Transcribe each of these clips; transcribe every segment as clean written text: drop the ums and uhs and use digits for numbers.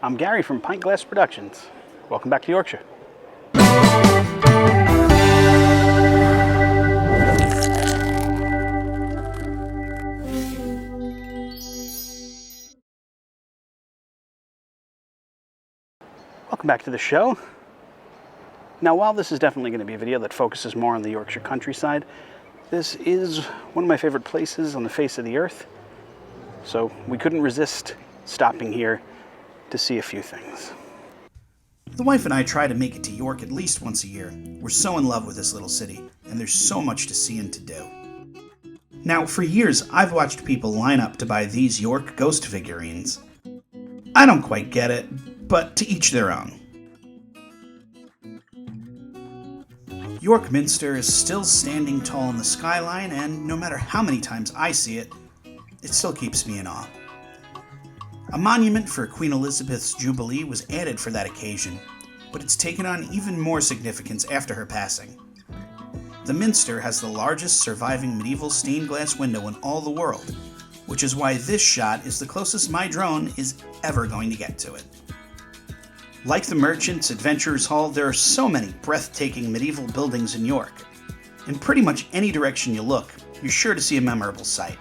I'm Gary from Pint Glass Productions. Welcome back to Yorkshire. Welcome back to the show. Now, while this is definitely going to be a video that focuses more on the Yorkshire countryside, this is one of my favorite places on the face of the earth, so we couldn't resist stopping here to see a few things. The wife and I try to make it to York at least once a year. We're so in love with this little city, and there's so much to see and to do. Now, for years, I've watched people line up to buy these York ghost figurines. I don't quite get it, but to each their own. York Minster is still standing tall in the skyline, and no matter how many times I see it, it still keeps me in awe. A monument for Queen Elizabeth's Jubilee was added for that occasion, but it's taken on even more significance after her passing. The Minster has the largest surviving medieval stained glass window in all the world, which is why this shot is the closest my drone is ever going to get to it. Like the Merchants Adventurers Hall, there are so many breathtaking medieval buildings in York. In pretty much any direction you look, you're sure to see a memorable sight.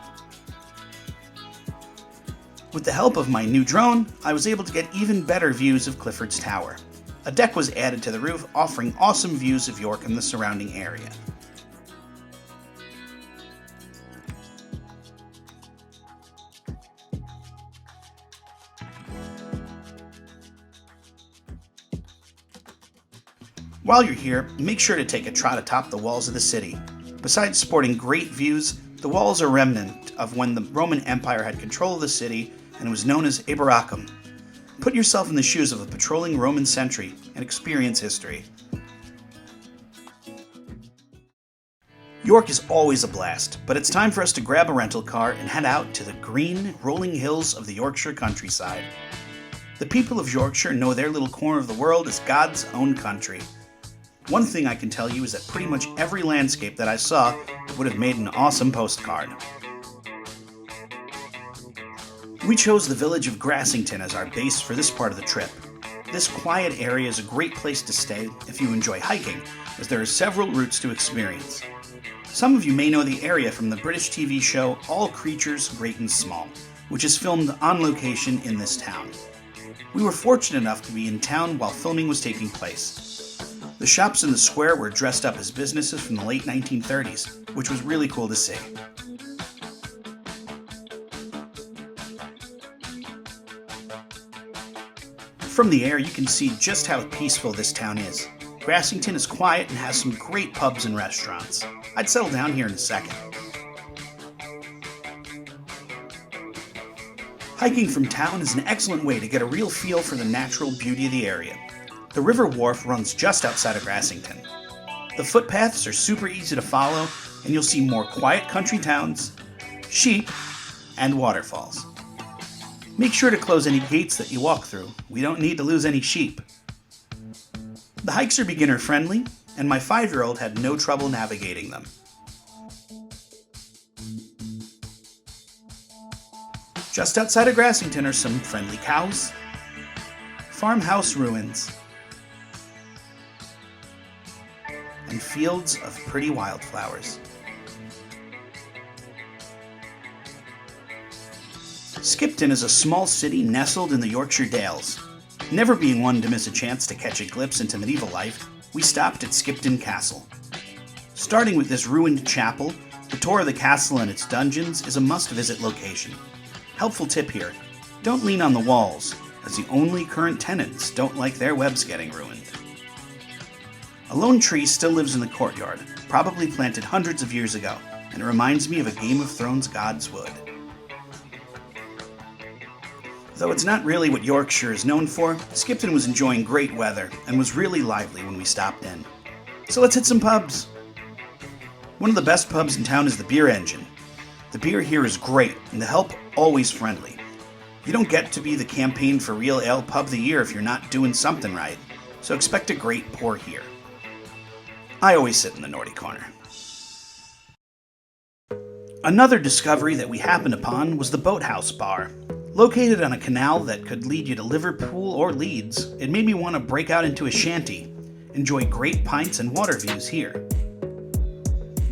With the help of my new drone, I was able to get even better views of Clifford's Tower. A deck was added to the roof, offering awesome views of York and the surrounding area. While you're here, make sure to take a trot atop the walls of the city. Besides sporting great views, the walls are a remnant of when the Roman Empire had control of the city and it was known as Eboracum. Put yourself in the shoes of a patrolling Roman sentry and experience history. York is always a blast, but it's time for us to grab a rental car and head out to the green, rolling hills of the Yorkshire countryside. The people of Yorkshire know their little corner of the world is God's own country. One thing I can tell you is that pretty much every landscape that I saw would have made an awesome postcard. We chose the village of Grassington as our base for this part of the trip. This quiet area is a great place to stay if you enjoy hiking, as there are several routes to experience. Some of you may know the area from the British TV show All Creatures Great and Small, which is filmed on location in this town. We were fortunate enough to be in town while filming was taking place. The shops in the square were dressed up as businesses from the late 1930s, which was really cool to see. From the air, you can see just how peaceful this town is. Grassington is quiet and has some great pubs and restaurants. I'd settle down here in a second. Hiking from town is an excellent way to get a real feel for the natural beauty of the area. The River Wharf runs just outside of Grassington. The footpaths are super easy to follow, and you'll see more quiet country towns, sheep, and waterfalls. Make sure to close any gates that you walk through. We don't need to lose any sheep. The hikes are beginner friendly, and my 5-year-old had no trouble navigating them. Just outside of Grassington are some friendly cows, farmhouse ruins, and fields of pretty wildflowers. Skipton is a small city nestled in the Yorkshire Dales. Never being one to miss a chance to catch a glimpse into medieval life, we stopped at Skipton Castle. Starting with this ruined chapel, the tour of the castle and its dungeons is a must-visit location. Helpful tip here, don't lean on the walls, as the only current tenants don't like their webs getting ruined. A lone tree still lives in the courtyard, probably planted hundreds of years ago, and it reminds me of a Game of Thrones god's wood. Though it's not really what Yorkshire is known for, Skipton was enjoying great weather and was really lively when we stopped in. So let's hit some pubs. One of the best pubs in town is the Beer Engine. The beer here is great, and the help always friendly. You don't get to be the campaign for Real Ale Pub of the Year if you're not doing something right, so expect a great pour here. I always sit in the Nordy corner. Another discovery that we happened upon was the Boathouse Bar. Located on a canal that could lead you to Liverpool or Leeds, it made me want to break out into a shanty, enjoy great pints and water views here.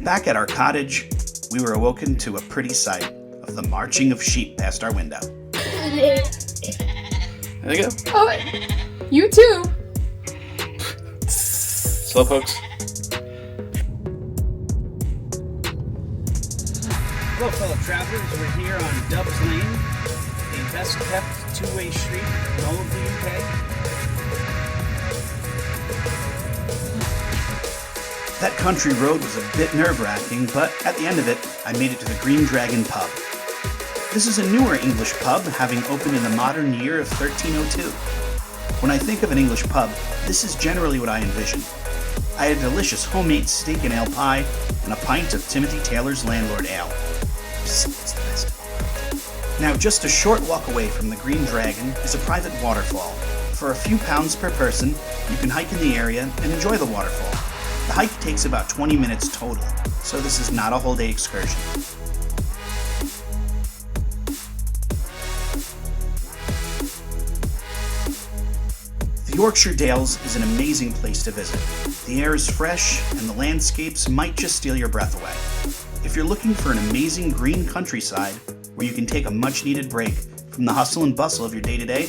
Back at our cottage, we were awoken to a pretty sight of the marching of sheep past our window. There you go. Oh, you too. Slowpokes. Hello, fellow travelers. We're here on Dubs Lane, the best kept two-way street in all of the UK. That country road was a bit nerve-wracking, but at the end of it, I made it to the Green Dragon pub. This is a newer English pub, having opened in the modern year of 1302. When I think of an English pub, this is generally what I envision. I had a delicious homemade steak and ale pie, and a pint of Timothy Taylor's Landlord Ale. It's the best. Now, just a short walk away from the Green Dragon is a private waterfall. For a few pounds per person, you can hike in the area and enjoy the waterfall. The hike takes about 20 minutes total, so this is not a whole day excursion. The Yorkshire Dales is an amazing place to visit. The air is fresh, and the landscapes might just steal your breath away. If you're looking for an amazing green countryside where you can take a much-needed break from the hustle and bustle of your day-to-day,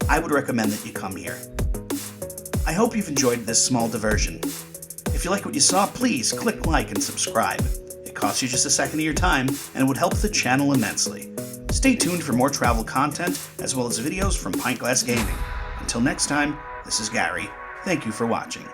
I would recommend that you come here. I hope you've enjoyed this small diversion. If you like what you saw, please click like and subscribe. It costs you just a second of your time, and it would help the channel immensely. Stay tuned for more travel content, as well as videos from Pint Glass Gaming. Until next time, this is Gary. Thank you for watching.